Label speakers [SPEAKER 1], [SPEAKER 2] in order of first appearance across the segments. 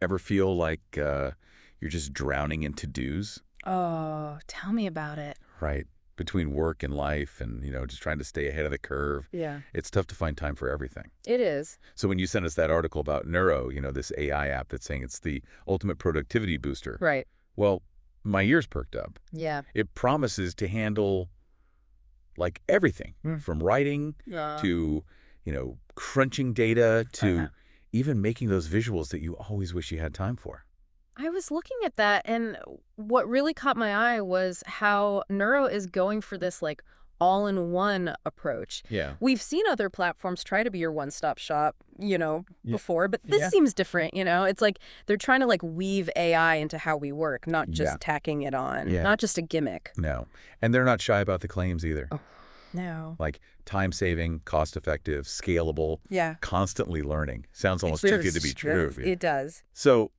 [SPEAKER 1] Ever feel like you're just drowning in to-dos?
[SPEAKER 2] Oh, tell me about it.
[SPEAKER 1] Right. Between work and life and, just trying to stay ahead of the curve.
[SPEAKER 2] Yeah.
[SPEAKER 1] It's tough to find time for everything.
[SPEAKER 2] It is.
[SPEAKER 1] So when you sent us that article about Neuro, this AI app that's saying it's the ultimate productivity booster,
[SPEAKER 2] Right.
[SPEAKER 1] well, my ears perked up.
[SPEAKER 2] Yeah.
[SPEAKER 1] It promises to handle like everything from writing
[SPEAKER 2] Yeah.
[SPEAKER 1] to, crunching data to
[SPEAKER 2] Uh-huh.
[SPEAKER 1] even making those visuals that you always wish you had time for.
[SPEAKER 2] I was looking at that, and what really caught my eye was how Neuro is going for this like all-in-one approach.
[SPEAKER 1] Yeah.
[SPEAKER 2] We've seen other platforms try to be your one-stop shop,
[SPEAKER 1] Yeah.
[SPEAKER 2] before, but this
[SPEAKER 1] Yeah.
[SPEAKER 2] seems different. It's like they're trying to like weave AI into how we work, not just
[SPEAKER 1] Yeah.
[SPEAKER 2] tacking it on,
[SPEAKER 1] Yeah.
[SPEAKER 2] not just a gimmick.
[SPEAKER 1] No. And they're not shy about the claims either.
[SPEAKER 2] Oh, no.
[SPEAKER 1] Like time-saving, cost-effective, scalable,
[SPEAKER 2] Yeah.
[SPEAKER 1] constantly learning. Sounds almost too good to be true.
[SPEAKER 2] It does.
[SPEAKER 1] So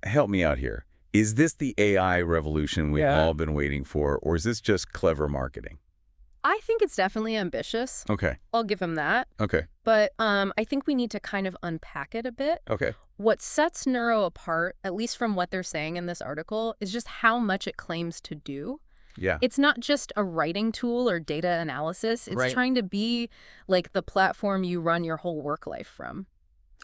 [SPEAKER 1] help me out here. Is this the AI revolution we've
[SPEAKER 2] Yeah.
[SPEAKER 1] all been waiting for, or is this just clever marketing?
[SPEAKER 2] I think it's definitely ambitious.
[SPEAKER 1] Okay.
[SPEAKER 2] I'll give him that.
[SPEAKER 1] Okay.
[SPEAKER 2] But I think we need to kind of unpack it a bit.
[SPEAKER 1] Okay.
[SPEAKER 2] What sets Neuro apart, at least from what they're saying in this article, is just how much it claims to do.
[SPEAKER 1] Yeah.
[SPEAKER 2] It's not just a writing tool or data analysis. It's
[SPEAKER 1] Right.
[SPEAKER 2] trying to be like the platform you run your whole work life from.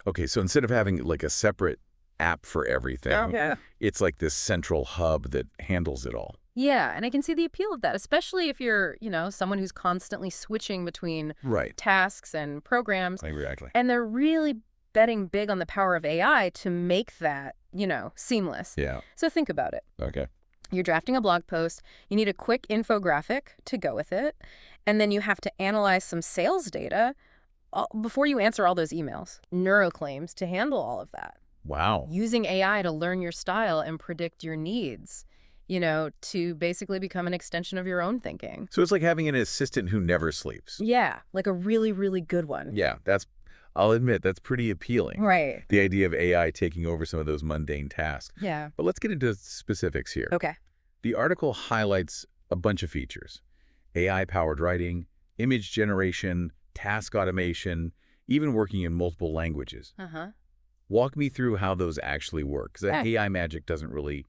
[SPEAKER 1] Okay, so instead of having like a separate app for everything,
[SPEAKER 2] Yeah.
[SPEAKER 1] it's like this central hub that handles it all.
[SPEAKER 2] Yeah, and I can see the appeal of that, especially if you're, someone who's constantly switching between
[SPEAKER 1] Right.
[SPEAKER 2] tasks and programs.
[SPEAKER 1] Exactly.
[SPEAKER 2] And they're really betting big on the power of AI to make that, seamless.
[SPEAKER 1] Yeah.
[SPEAKER 2] So think about it.
[SPEAKER 1] Okay.
[SPEAKER 2] You're drafting a blog post, you need a quick infographic to go with it, and then you have to analyze some sales data before you answer all those emails. Neuro claims to handle all of that,
[SPEAKER 1] Wow.
[SPEAKER 2] using AI to learn your style and predict your needs, to basically become an extension of your own thinking.
[SPEAKER 1] So it's like having an assistant who never sleeps.
[SPEAKER 2] Yeah, like a really, really good one.
[SPEAKER 1] Yeah, I'll admit, that's pretty appealing.
[SPEAKER 2] Right.
[SPEAKER 1] The idea of AI taking over some of those mundane tasks.
[SPEAKER 2] Yeah.
[SPEAKER 1] But let's get into specifics here.
[SPEAKER 2] Okay.
[SPEAKER 1] The article highlights a bunch of features: AI-powered writing, image generation, task automation, even working in multiple languages.
[SPEAKER 2] Uh-huh.
[SPEAKER 1] Walk me through how those actually work, because
[SPEAKER 2] Yeah.
[SPEAKER 1] AI magic doesn't really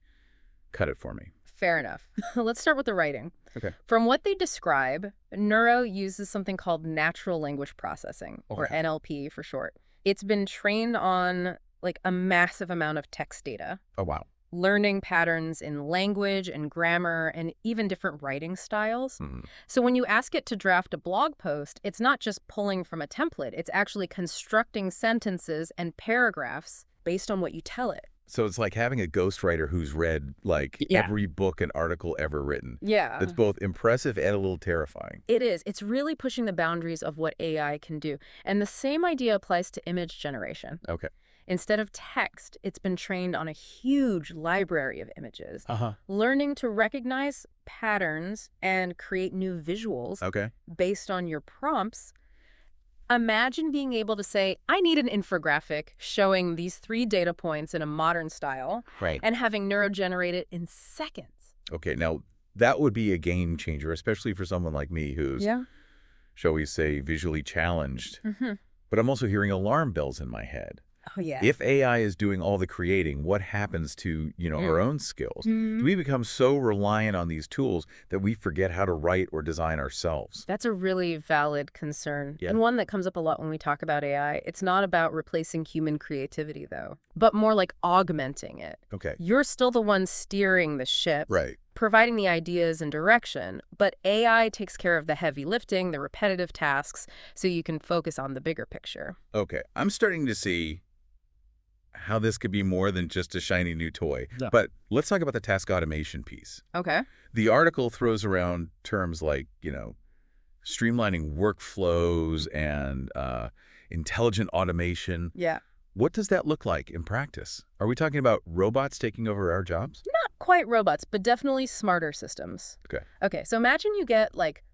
[SPEAKER 1] cut it for me.
[SPEAKER 2] Fair enough. Let's start with the writing.
[SPEAKER 1] Okay.
[SPEAKER 2] From what they describe, Neuro uses something called natural language processing, or
[SPEAKER 1] Okay.
[SPEAKER 2] NLP for short. It's been trained on like a massive amount of text data,
[SPEAKER 1] Oh, wow.
[SPEAKER 2] learning patterns in language and grammar and even different writing styles.
[SPEAKER 1] Mhm.
[SPEAKER 2] So when you ask it to draft a blog post, it's not just pulling from a template. It's actually constructing sentences and paragraphs based on what you tell it.
[SPEAKER 1] So it's like having a ghostwriter who's read, like,
[SPEAKER 2] Yeah.
[SPEAKER 1] every book and article ever written.
[SPEAKER 2] Yeah.
[SPEAKER 1] That's both impressive and a little terrifying.
[SPEAKER 2] It is. It's really pushing the boundaries of what AI can do. And the same idea applies to image generation.
[SPEAKER 1] Okay.
[SPEAKER 2] Instead of text, it's been trained on a huge library of images,
[SPEAKER 1] Uh-huh.
[SPEAKER 2] learning to recognize patterns and create new visuals
[SPEAKER 1] Okay.
[SPEAKER 2] based on your prompts. Imagine being able to say, I need an infographic showing these 3 data points in a modern style,
[SPEAKER 1] Right.
[SPEAKER 2] and having Neuro generate it in seconds.
[SPEAKER 1] Okay, now that would be a game changer, especially for someone like me who's,
[SPEAKER 2] Yeah.
[SPEAKER 1] shall we say, visually challenged.
[SPEAKER 2] Mm-hmm.
[SPEAKER 1] But I'm also hearing alarm bells in my head.
[SPEAKER 2] Oh, yeah.
[SPEAKER 1] If AI is doing all the creating, what happens to, our own skills? Do we become so reliant on these tools that we forget how to write or design ourselves?
[SPEAKER 2] That's a really valid concern,
[SPEAKER 1] Yeah.
[SPEAKER 2] and one that comes up a lot when we talk about AI. It's not about replacing human creativity, though, but more like augmenting it.
[SPEAKER 1] Okay.
[SPEAKER 2] You're still the one steering the ship,
[SPEAKER 1] Right.
[SPEAKER 2] providing the ideas and direction, but AI takes care of the heavy lifting, the repetitive tasks, so you can focus on the bigger picture.
[SPEAKER 1] Okay. I'm starting to see how this could be more than just a shiny new toy.
[SPEAKER 2] Yeah.
[SPEAKER 1] But let's talk about the task automation piece.
[SPEAKER 2] Okay.
[SPEAKER 1] The article throws around terms like, streamlining workflows and intelligent automation.
[SPEAKER 2] Yeah.
[SPEAKER 1] What does that look like in practice? Are we talking about robots taking over our jobs?
[SPEAKER 2] Not quite robots, but definitely smarter systems.
[SPEAKER 1] Okay.
[SPEAKER 2] Okay, so imagine you get like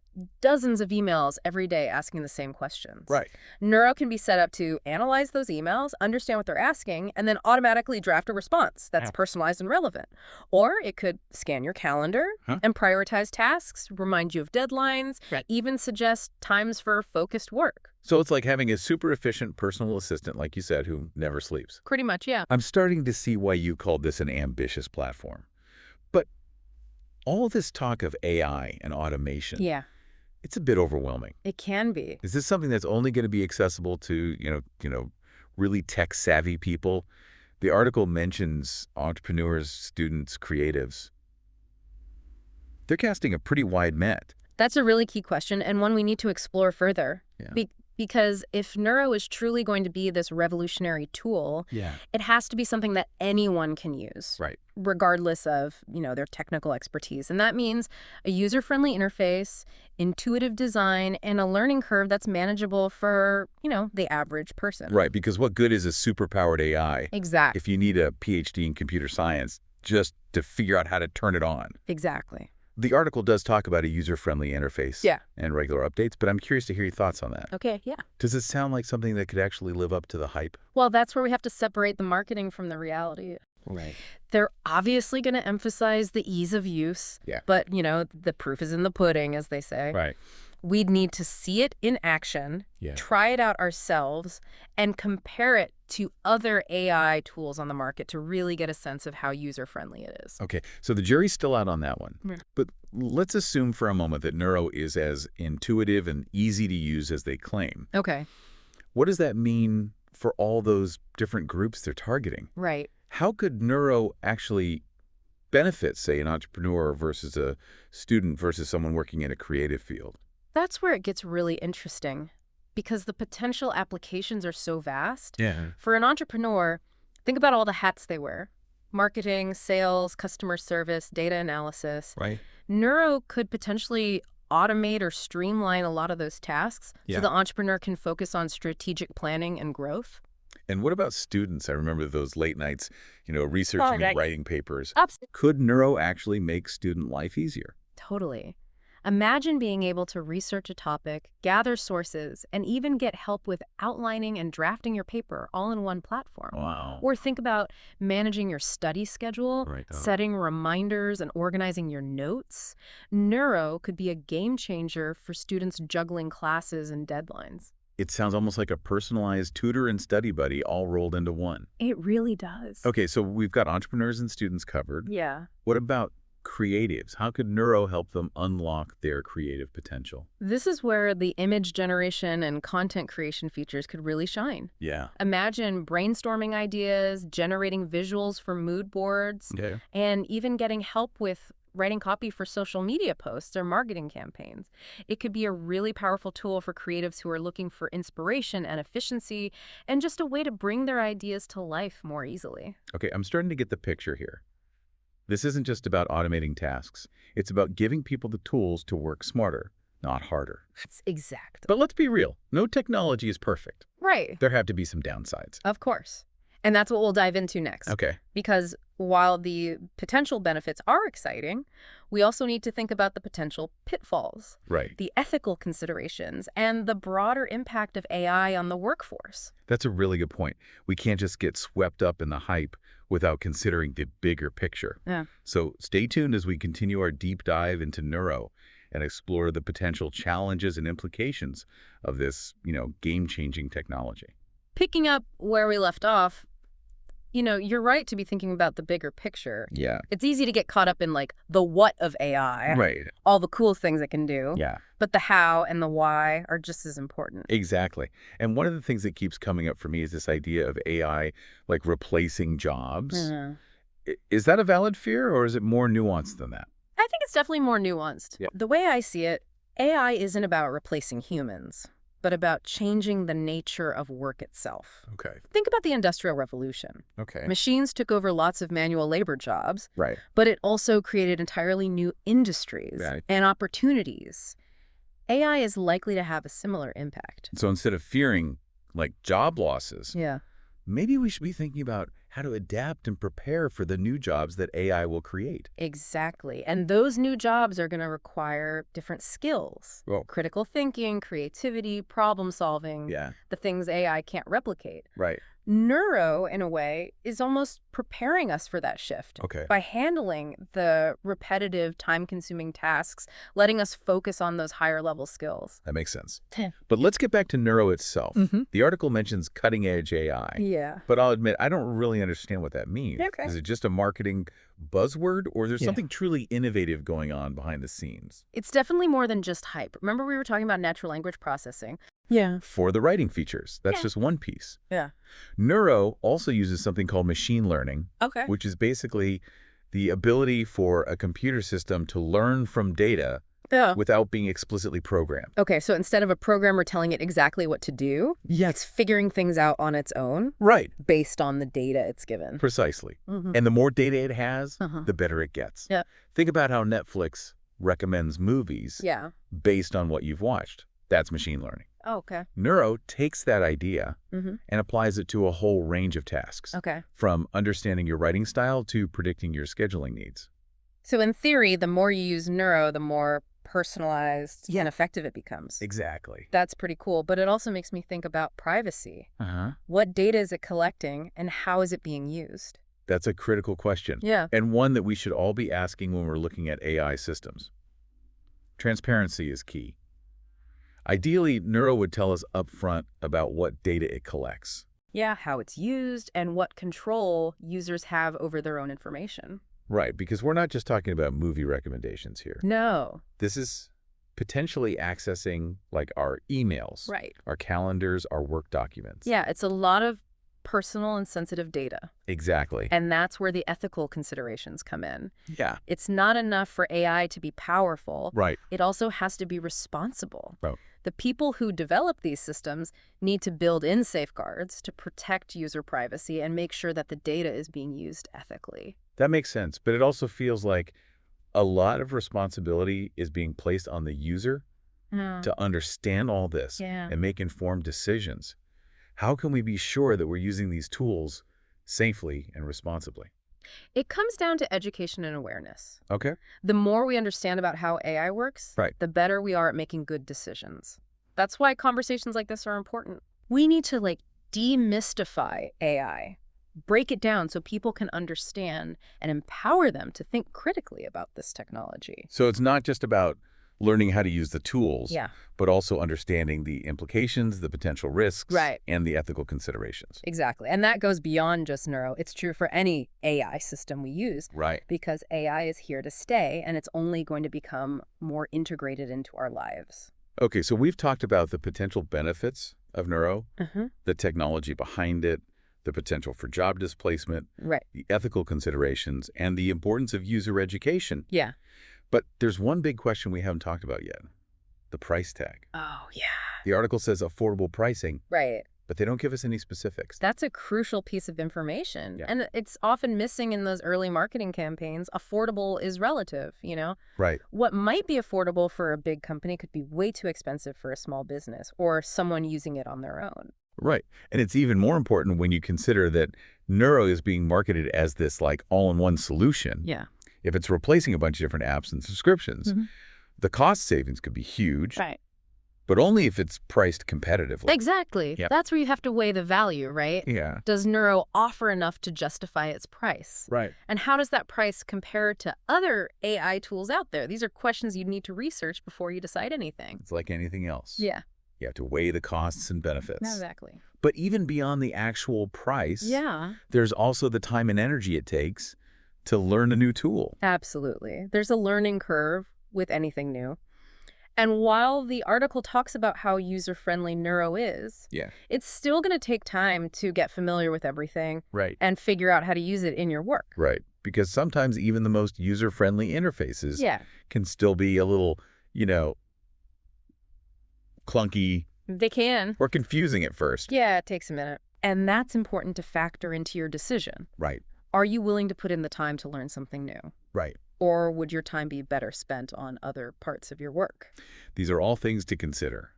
[SPEAKER 2] dozens of emails every day asking the same questions.
[SPEAKER 1] Right.
[SPEAKER 2] Neuro can be set up to analyze those emails, understand what they're asking, and then automatically draft a response that's personalized and relevant. Or it could scan your calendar and prioritize tasks, remind you of deadlines, even suggest times for focused work.
[SPEAKER 1] So it's like having a super efficient personal assistant, like you said, who never sleeps.
[SPEAKER 2] Pretty much, yeah.
[SPEAKER 1] I'm starting to see why you called this an ambitious platform. But all this talk of AI and automation,
[SPEAKER 2] Yeah,
[SPEAKER 1] it's a bit overwhelming.
[SPEAKER 2] it can be.
[SPEAKER 1] Is this something that's only going to be accessible to, really tech-savvy people? The article mentions entrepreneurs, students, creatives. They're casting a pretty wide net.
[SPEAKER 2] That's a really key question, and one we need to explore further.
[SPEAKER 1] Yeah.
[SPEAKER 2] Because if Neuro is truly going to be this revolutionary tool, it has to be something that anyone can use.
[SPEAKER 1] Right.
[SPEAKER 2] Regardless of, their technical expertise. And that means a user-friendly interface, intuitive design, and a learning curve that's manageable for, the average person.
[SPEAKER 1] Right, because what good is a superpowered AI
[SPEAKER 2] Exactly.
[SPEAKER 1] if you need a PhD in computer science just to figure out how to turn it on?
[SPEAKER 2] Exactly.
[SPEAKER 1] The article does talk about a user-friendly interface and regular updates, but I'm curious to hear your thoughts on that.
[SPEAKER 2] Okay, yeah.
[SPEAKER 1] Does it sound like something that could actually live up to the hype?
[SPEAKER 2] Well, that's where we have to separate the marketing from the reality.
[SPEAKER 1] Right.
[SPEAKER 2] They're obviously going to emphasize the ease of use.
[SPEAKER 1] Yeah.
[SPEAKER 2] But, the proof is in the pudding, as they say.
[SPEAKER 1] Right.
[SPEAKER 2] We'd need to see it in action, try it out ourselves, and compare it to other AI tools on the market to really get a sense of how user-friendly it is.
[SPEAKER 1] Okay, so the jury's still out on that one.
[SPEAKER 2] Yeah.
[SPEAKER 1] But let's assume for a moment that Neuro is as intuitive and easy to use as they claim.
[SPEAKER 2] Okay.
[SPEAKER 1] What does that mean for all those different groups they're targeting?
[SPEAKER 2] Right.
[SPEAKER 1] How could Neuro actually benefit, say, an entrepreneur versus a student versus someone working in a creative field?
[SPEAKER 2] That's where it gets really interesting because the potential applications are so vast.
[SPEAKER 1] Yeah.
[SPEAKER 2] For an entrepreneur, think about all the hats they wear. Marketing, sales, customer service, data analysis.
[SPEAKER 1] Right.
[SPEAKER 2] Neuro could potentially automate or streamline a lot of those tasks so the entrepreneur can focus on strategic planning and growth.
[SPEAKER 1] And what about students? I remember those late nights, researching and writing papers.
[SPEAKER 2] Absolutely.
[SPEAKER 1] Could Neuro actually make student life easier?
[SPEAKER 2] Totally. Imagine being able to research a topic, gather sources, and even get help with outlining and drafting your paper all in one platform.
[SPEAKER 1] Wow.
[SPEAKER 2] Or think about managing your study schedule, setting reminders, and organizing your notes. Neuro could be a game changer for students juggling classes and deadlines.
[SPEAKER 1] It sounds almost like a personalized tutor and study buddy all rolled into one.
[SPEAKER 2] It really does.
[SPEAKER 1] Okay, so we've got entrepreneurs and students covered.
[SPEAKER 2] Yeah.
[SPEAKER 1] What about creatives? How could Neuro help them unlock their creative potential?
[SPEAKER 2] This is where the image generation and content creation features could really shine.
[SPEAKER 1] Yeah.
[SPEAKER 2] Imagine brainstorming ideas, generating visuals for mood boards, and even getting help with writing copy for social media posts or marketing campaigns. It could be a really powerful tool for creatives who are looking for inspiration and efficiency and just a way to bring their ideas to life more easily.
[SPEAKER 1] Okay, I'm starting to get the picture here. This isn't just about automating tasks. It's about giving people the tools to work smarter, not harder.
[SPEAKER 2] That's exact.
[SPEAKER 1] But let's be real. No technology is perfect.
[SPEAKER 2] Right.
[SPEAKER 1] There have to be some downsides.
[SPEAKER 2] Of course. And that's what we'll dive into next.
[SPEAKER 1] Okay.
[SPEAKER 2] Because while the potential benefits are exciting, we also need to think about the potential pitfalls,
[SPEAKER 1] Right.
[SPEAKER 2] the ethical considerations, and the broader impact of AI on the workforce.
[SPEAKER 1] That's a really good point. We can't just get swept up in the hype without considering the bigger picture.
[SPEAKER 2] Yeah.
[SPEAKER 1] So stay tuned as we continue our deep dive into Neuro and explore the potential challenges and implications of this, game-changing technology.
[SPEAKER 2] Picking up where we left off, you're right to be thinking about the bigger picture.
[SPEAKER 1] Yeah.
[SPEAKER 2] It's easy to get caught up in the what of AI,
[SPEAKER 1] Right.
[SPEAKER 2] all the cool things it can do.
[SPEAKER 1] Yeah.
[SPEAKER 2] But the how and the why are just as important.
[SPEAKER 1] Exactly. And one of the things that keeps coming up for me is this idea of AI replacing jobs. Is that a valid fear, or is it more nuanced than that?
[SPEAKER 2] I think it's definitely more nuanced.
[SPEAKER 1] Yep.
[SPEAKER 2] The way I see it, AI isn't about replacing humans, but about changing the nature of work itself.
[SPEAKER 1] Okay.
[SPEAKER 2] Think about the Industrial Revolution.
[SPEAKER 1] Okay.
[SPEAKER 2] Machines took over lots of manual labor jobs,
[SPEAKER 1] Right.
[SPEAKER 2] but it also created entirely new industries
[SPEAKER 1] Right.
[SPEAKER 2] and opportunities. AI is likely to have a similar impact.
[SPEAKER 1] So instead of fearing job losses,
[SPEAKER 2] Yeah.
[SPEAKER 1] maybe we should be thinking about how to adapt and prepare for the new jobs that AI will create.
[SPEAKER 2] Exactly. And those new jobs are going to require different skills.
[SPEAKER 1] Well,
[SPEAKER 2] Critical thinking, creativity, problem solving,
[SPEAKER 1] yeah,
[SPEAKER 2] the things AI can't replicate.
[SPEAKER 1] right.
[SPEAKER 2] Neuro, in a way, is almost preparing us for that shift
[SPEAKER 1] Okay.
[SPEAKER 2] by handling the repetitive, time-consuming tasks, letting us focus on those higher-level skills.
[SPEAKER 1] That makes sense.
[SPEAKER 2] Yeah.
[SPEAKER 1] But let's get back to Neuro itself.
[SPEAKER 2] Mhm.
[SPEAKER 1] The article mentions cutting-edge AI.
[SPEAKER 2] Yeah.
[SPEAKER 1] But I'll admit, I don't really understand what that means.
[SPEAKER 2] Okay.
[SPEAKER 1] Is it just a marketing buzzword, or is there
[SPEAKER 2] Yeah.
[SPEAKER 1] something truly innovative going on behind the scenes?
[SPEAKER 2] It's definitely more than just hype. Remember we were talking about natural language processing? Yeah.
[SPEAKER 1] For the writing features, that's
[SPEAKER 2] Yeah.
[SPEAKER 1] just one piece.
[SPEAKER 2] Yeah.
[SPEAKER 1] Neuro also uses something called machine learning,
[SPEAKER 2] Okay.
[SPEAKER 1] which is basically the ability for a computer system to learn from data
[SPEAKER 2] Yeah.
[SPEAKER 1] without being explicitly programmed.
[SPEAKER 2] Okay, so instead of a programmer telling it exactly what to do, it's figuring things out on its own
[SPEAKER 1] Right.
[SPEAKER 2] based on the data it's given.
[SPEAKER 1] Precisely.
[SPEAKER 2] Mhm.
[SPEAKER 1] And the more data it has,
[SPEAKER 2] Uh-huh.
[SPEAKER 1] the better it gets.
[SPEAKER 2] Yeah.
[SPEAKER 1] Think about how Netflix recommends movies
[SPEAKER 2] Yeah.
[SPEAKER 1] based on what you've watched. That's machine learning.
[SPEAKER 2] Oh, okay.
[SPEAKER 1] Neuro takes that idea
[SPEAKER 2] Mm-hmm.
[SPEAKER 1] and applies it to a whole range of tasks,
[SPEAKER 2] Okay.
[SPEAKER 1] from understanding your writing style to predicting your scheduling needs.
[SPEAKER 2] So in theory, the more you use Neuro, the more personalized and effective it becomes.
[SPEAKER 1] Exactly.
[SPEAKER 2] That's pretty cool, but it also makes me think about privacy.
[SPEAKER 1] Uh-huh.
[SPEAKER 2] What data is it collecting and how is it being used?
[SPEAKER 1] That's a critical question,
[SPEAKER 2] Yeah.
[SPEAKER 1] and one that we should all be asking when we're looking at AI systems. Transparency is key. Ideally, Neuro would tell us upfront about what data it collects.
[SPEAKER 2] Yeah, how it's used and what control users have over their own information.
[SPEAKER 1] Right, because we're not just talking about movie recommendations here.
[SPEAKER 2] No.
[SPEAKER 1] This is potentially accessing like our emails,
[SPEAKER 2] Right.
[SPEAKER 1] our calendars, our work documents.
[SPEAKER 2] Yeah, it's a lot of personal and sensitive data.
[SPEAKER 1] Exactly.
[SPEAKER 2] And that's where the ethical considerations come in.
[SPEAKER 1] Yeah.
[SPEAKER 2] It's not enough for AI to be powerful.
[SPEAKER 1] Right.
[SPEAKER 2] It also has to be responsible.
[SPEAKER 1] Right.
[SPEAKER 2] The people who develop these systems need to build in safeguards to protect user privacy and make sure that the data is being used ethically.
[SPEAKER 1] That makes sense, but it also feels like a lot of responsibility is being placed on the user to understand all this
[SPEAKER 2] Yeah.
[SPEAKER 1] and make informed decisions. How can we be sure that we're using these tools safely and responsibly?
[SPEAKER 2] It comes down to education and awareness.
[SPEAKER 1] Okay.
[SPEAKER 2] The more we understand about how AI works,
[SPEAKER 1] Right.
[SPEAKER 2] the better we are at making good decisions. That's why conversations like this are important. We need to demystify AI, break it down so people can understand and empower them to think critically about this technology.
[SPEAKER 1] So it's not just about learning how to use the tools,
[SPEAKER 2] Yeah,
[SPEAKER 1] but also understanding the implications, the potential risks,
[SPEAKER 2] Right.
[SPEAKER 1] and the ethical considerations.
[SPEAKER 2] exactly. And that goes beyond just Neuro. It's true for any AI system we use
[SPEAKER 1] Right.
[SPEAKER 2] because AI is here to stay and it's only going to become more integrated into our lives.
[SPEAKER 1] Okay, so we've talked about the potential benefits of Neuro, the technology behind it, the potential for job displacement,
[SPEAKER 2] Right.
[SPEAKER 1] the ethical considerations, and the importance of user education.
[SPEAKER 2] Yeah.
[SPEAKER 1] But there's one big question we haven't talked about yet, the price tag.
[SPEAKER 2] Oh, yeah.
[SPEAKER 1] The article says affordable pricing,
[SPEAKER 2] Right.
[SPEAKER 1] but they don't give us any specifics.
[SPEAKER 2] That's a crucial piece of information.
[SPEAKER 1] Yeah.
[SPEAKER 2] And it's often missing in those early marketing campaigns. Affordable is relative,
[SPEAKER 1] Right.
[SPEAKER 2] What might be affordable for a big company could be way too expensive for a small business or someone using it on their own.
[SPEAKER 1] Right. And it's even more important when you consider that Neuro is being marketed as this all-in-one solution.
[SPEAKER 2] Yeah.
[SPEAKER 1] If it's replacing a bunch of different apps and subscriptions, the cost savings could be huge,
[SPEAKER 2] Right.
[SPEAKER 1] but only if it's priced competitively.
[SPEAKER 2] Exactly.
[SPEAKER 1] Yep.
[SPEAKER 2] That's where you have to weigh the value, right?
[SPEAKER 1] Yeah.
[SPEAKER 2] Does Neuro offer enough to justify its price?
[SPEAKER 1] Right.
[SPEAKER 2] And how does that price compare to other AI tools out there? These are questions you need to research before you decide anything.
[SPEAKER 1] It's like anything else.
[SPEAKER 2] Yeah.
[SPEAKER 1] You have to weigh the costs and benefits.
[SPEAKER 2] Exactly.
[SPEAKER 1] But even beyond the actual price,
[SPEAKER 2] Yeah.
[SPEAKER 1] there's also the time and energy it takes to learn a new tool.
[SPEAKER 2] Absolutely. There's a learning curve with anything new. And while the article talks about how user-friendly Neuro is,
[SPEAKER 1] Yeah.
[SPEAKER 2] it's still going to take time to get familiar with everything
[SPEAKER 1] Right.
[SPEAKER 2] and figure out how to use it in your work.
[SPEAKER 1] Right. Because sometimes even the most user-friendly interfaces
[SPEAKER 2] Yeah,
[SPEAKER 1] can still be a little, clunky
[SPEAKER 2] they can.
[SPEAKER 1] or confusing at first.
[SPEAKER 2] Yeah, it takes a minute. And that's important to factor into your decision.
[SPEAKER 1] Right.
[SPEAKER 2] Are you willing to put in the time to learn something new?
[SPEAKER 1] Right.
[SPEAKER 2] Or would your time be better spent on other parts of your work?
[SPEAKER 1] These are all things to consider.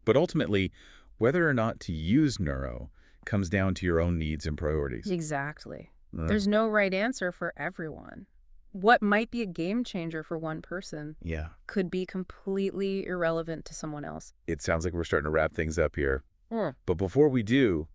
[SPEAKER 1] But ultimately, whether or not to use Neuro comes down to your own needs and priorities.
[SPEAKER 2] Exactly.
[SPEAKER 1] Uh,
[SPEAKER 2] There's no right answer for everyone. What might be a game changer for one person
[SPEAKER 1] yeah.
[SPEAKER 2] could be completely irrelevant to someone else.
[SPEAKER 1] It sounds like we're starting to wrap things up here.
[SPEAKER 2] Mm.
[SPEAKER 1] But before we do,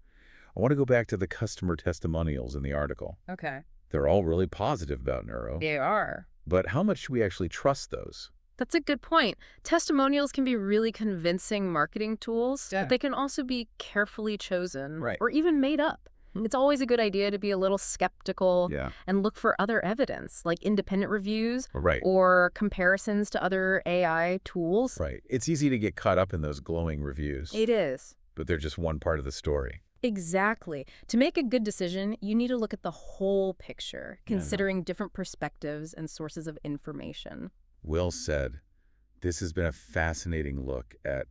[SPEAKER 1] I want to go back to the customer testimonials in the article.
[SPEAKER 2] Okay.
[SPEAKER 1] They're all really positive about Neuro.
[SPEAKER 2] They are.
[SPEAKER 1] But how much should we actually trust those?
[SPEAKER 2] That's a good point. Testimonials can be really convincing marketing tools,
[SPEAKER 1] Yeah.
[SPEAKER 2] but they can also be carefully chosen
[SPEAKER 1] Right.
[SPEAKER 2] or even made up.
[SPEAKER 1] Hmm.
[SPEAKER 2] It's always a good idea to be a little skeptical
[SPEAKER 1] Yeah.
[SPEAKER 2] and look for other evidence, like independent reviews
[SPEAKER 1] Right.
[SPEAKER 2] or comparisons to other AI tools.
[SPEAKER 1] Right. It's easy to get caught up in those glowing reviews,
[SPEAKER 2] It is.
[SPEAKER 1] but they're just one part of the story.
[SPEAKER 2] Exactly. To make a good decision, you need to look at the whole picture,
[SPEAKER 1] Yeah, I know.
[SPEAKER 2] considering different perspectives and sources of information.
[SPEAKER 1] Well said. This has been a fascinating look at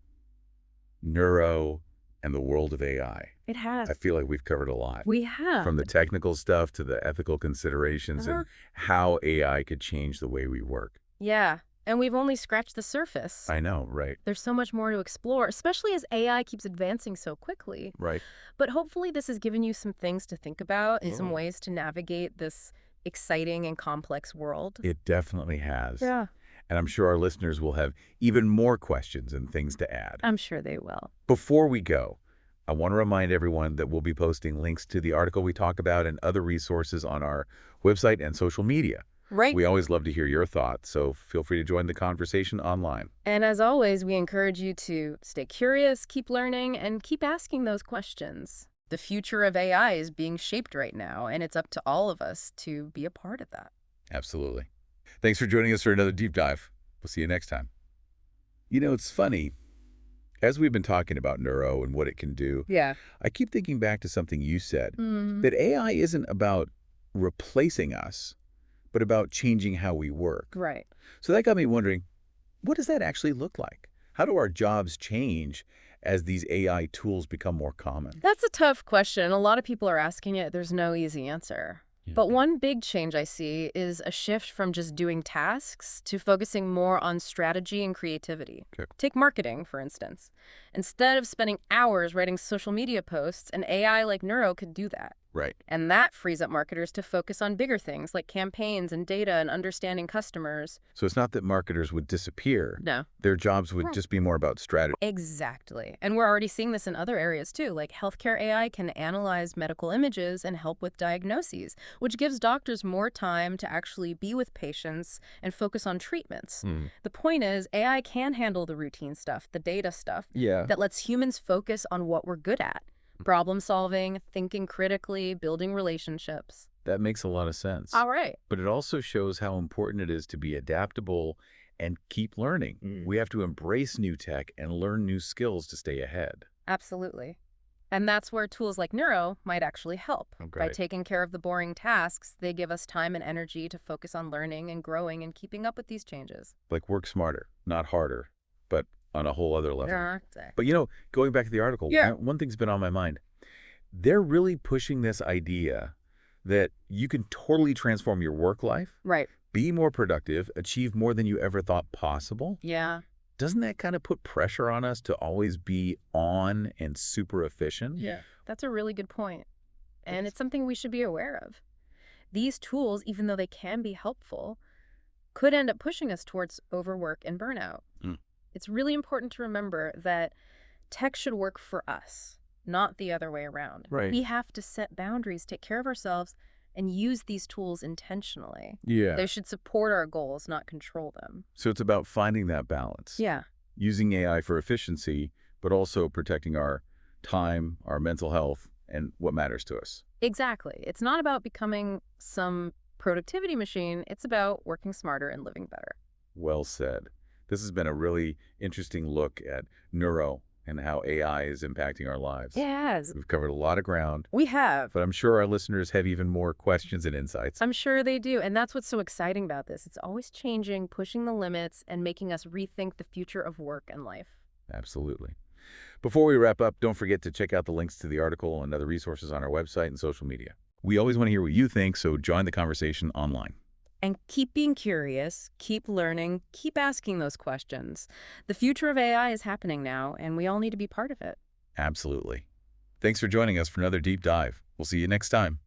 [SPEAKER 1] Neuro and the world of AI.
[SPEAKER 2] It has.
[SPEAKER 1] I feel like we've covered a lot.
[SPEAKER 2] We have.
[SPEAKER 1] From the technical stuff to the ethical considerations and how AI could change the way we work.
[SPEAKER 2] Yeah, and we've only scratched the surface.
[SPEAKER 1] I know, right?
[SPEAKER 2] There's so much more to explore, especially as AI keeps advancing so quickly.
[SPEAKER 1] Right.
[SPEAKER 2] But hopefully this has given you some things to think about and some
[SPEAKER 1] Mm.
[SPEAKER 2] ways to navigate this exciting and complex world.
[SPEAKER 1] It definitely has.
[SPEAKER 2] Yeah,
[SPEAKER 1] And I'm sure our listeners will have even more questions and things to add.
[SPEAKER 2] I'm sure they will.
[SPEAKER 1] Before we go, I want to remind everyone that we'll be posting links to the article we talk about and other resources on our website and social media.
[SPEAKER 2] Right.
[SPEAKER 1] We always love to hear your thoughts, so feel free to join the conversation online.
[SPEAKER 2] And as always, we encourage you to stay curious, keep learning, and keep asking those questions. The future of AI is being shaped right now, and it's up to all of us to be a part of that.
[SPEAKER 1] Absolutely. Thanks for joining us for another deep dive. We'll see you next time. You know, it's funny. As we've been talking about Neuro and what it can do,
[SPEAKER 2] Yeah.
[SPEAKER 1] I keep thinking back to something you said,
[SPEAKER 2] Mm.
[SPEAKER 1] that AI isn't about replacing us, but about changing how we work.
[SPEAKER 2] Right.
[SPEAKER 1] So that got me wondering, what does that actually look like? How do our jobs change as these AI tools become more common?
[SPEAKER 2] That's a tough question. A lot of people are asking it. There's no easy answer. But one big change I see is a shift from just doing tasks to focusing more on strategy and creativity.
[SPEAKER 1] Okay.
[SPEAKER 2] Take marketing, for instance. Instead of spending hours writing social media posts, an AI like Neuro could do that.
[SPEAKER 1] Right.
[SPEAKER 2] And that frees up marketers to focus on bigger things like campaigns and data and understanding customers.
[SPEAKER 1] So it's not that marketers would disappear.
[SPEAKER 2] No.
[SPEAKER 1] Their jobs would just be more about strategy.
[SPEAKER 2] Exactly. And we're already seeing this in other areas too, like healthcare AI can analyze medical images and help with diagnoses, which gives doctors more time to actually be with patients and focus on treatments. The point is, AI can handle the routine stuff, the data stuff,
[SPEAKER 1] Yeah.
[SPEAKER 2] that lets humans focus on what we're good at. Problem solving, thinking critically, building relationships.
[SPEAKER 1] That makes a lot of sense.
[SPEAKER 2] All right.
[SPEAKER 1] But it also shows how important it is to be adaptable and keep learning. We have to embrace new tech and learn new skills to stay ahead.
[SPEAKER 2] Absolutely. And that's where tools like Neuro might actually help. By
[SPEAKER 1] Great.
[SPEAKER 2] taking care of the boring tasks, they give us time and energy to focus on learning and growing and keeping up with these changes.
[SPEAKER 1] Like work smarter, not harder, but on a whole other level.
[SPEAKER 2] Exactly.
[SPEAKER 1] But, you know, going back to the article,
[SPEAKER 2] Yeah.
[SPEAKER 1] one thing's been on my mind. They're really pushing this idea that you can totally transform your work life,
[SPEAKER 2] Right.
[SPEAKER 1] be more productive, achieve more than you ever thought possible.
[SPEAKER 2] Yeah.
[SPEAKER 1] Doesn't that kind of put pressure on us to always be on and super efficient?
[SPEAKER 2] Yeah. That's a really good point. And it's something we should be aware of. These tools, even though they can be helpful, could end up pushing us towards overwork and burnout.
[SPEAKER 1] Mm.
[SPEAKER 2] It's really important to remember that tech should work for us, not the other way around.
[SPEAKER 1] Right.
[SPEAKER 2] We have to set boundaries, take care of ourselves, and use these tools intentionally.
[SPEAKER 1] Yeah.
[SPEAKER 2] They should support our goals, not control them.
[SPEAKER 1] So it's about finding that balance.
[SPEAKER 2] Yeah.
[SPEAKER 1] Using AI for efficiency, but also protecting our time, our mental health, and what matters to us.
[SPEAKER 2] Exactly. It's not about becoming some productivity machine. It's about working smarter and living better.
[SPEAKER 1] Well said. This has been a really interesting look at Neuro and how AI is impacting our lives.
[SPEAKER 2] Yes,
[SPEAKER 1] We've covered a lot of ground,
[SPEAKER 2] we have.
[SPEAKER 1] but I'm sure our listeners have even more questions and insights.
[SPEAKER 2] I'm sure they do. And that's what's so exciting about this. It's always changing, pushing the limits, and making us rethink the future of work and life.
[SPEAKER 1] Absolutely. Before we wrap up, don't forget to check out the links to the article and other resources on our website and social media. We always want to hear what you think, so join the conversation online.
[SPEAKER 2] And keep being curious, keep learning, keep asking those questions. The future of AI is happening now, and we all need to be part of it.
[SPEAKER 1] Absolutely. Thanks for joining us for another deep dive. We'll see you next time.